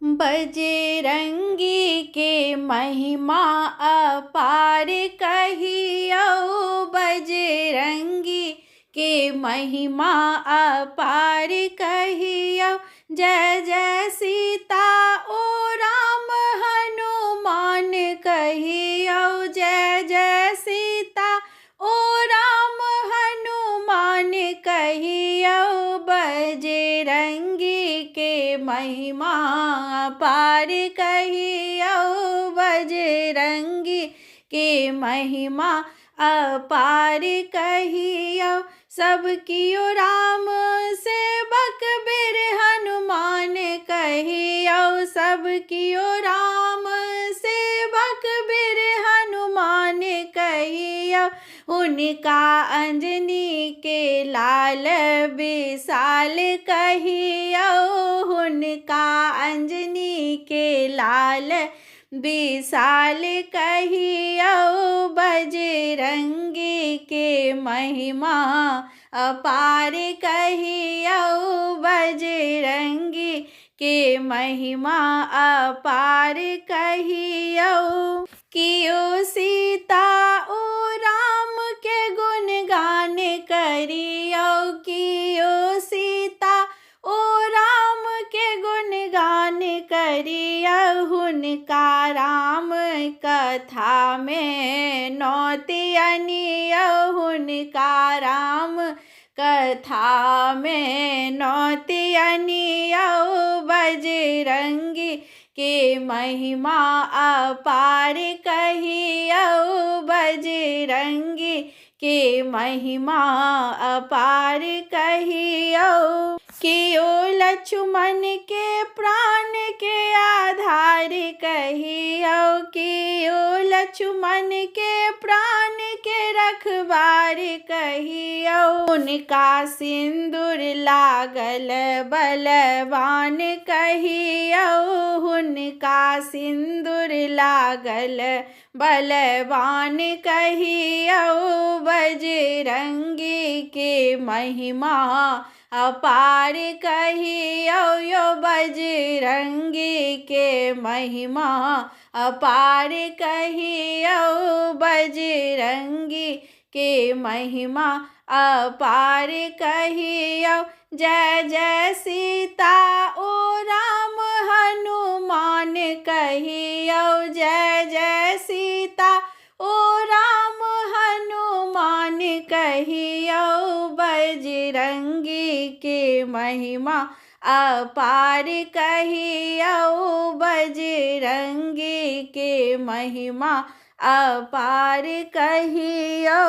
बजरंगी के महिमा अपार कहियो। बजरंगी के महिमा अपार कहियो। जय जय सीता ओ राम हनुमान कहियो। जय जय सीता ओ राम हनुमान कहियो। बजरंगी के महिमा अपार कहियो। बजरंगी के महिमा अपार कहियो। सब कियो राम सेवक बिर हनुमान कहियो। सब कियो राम सेवक बिर हनुमान कहियो। उनका अंजनी के लाल विशाल कहियो। उनका अंजनी के लाल विशाल कहियो। बजरंगी के महिमा अपार कहियो। बजरंगी के महिमा अपार कहियो। कियो सीता ओ राम के गुणगान करियो। कियो सीता ओ राम के गुणगान करियो। हुनका राम कथा में नौति अनियो। हुनका राम कथा में नौति अनियो। बजरंगी के महिमा अपार कहियो। बजरंगी के महिमा अपार कहियो। कियो लक्ष्मण के प्राण के आधार कहियो। कियो लक्ष्मण के प्राण के रखवार कहियो। उनका सिंदूर लागल बलवान कहियो। उनका सिंदूर लागल बलवान कहियो। बजरंगी के महिमा अपार कहियो। यो बजरंगी के महिमा अपार कहियो। बजरंगी के महिमा अपार कहियो। जय जय सीता ओ राम हनुमान कहियो। जय जय सीता ओ राम हनुमान कहियो। बजरंगी के महिमा अपार कहियो। बजरंगी के महिमा अपार कहियो।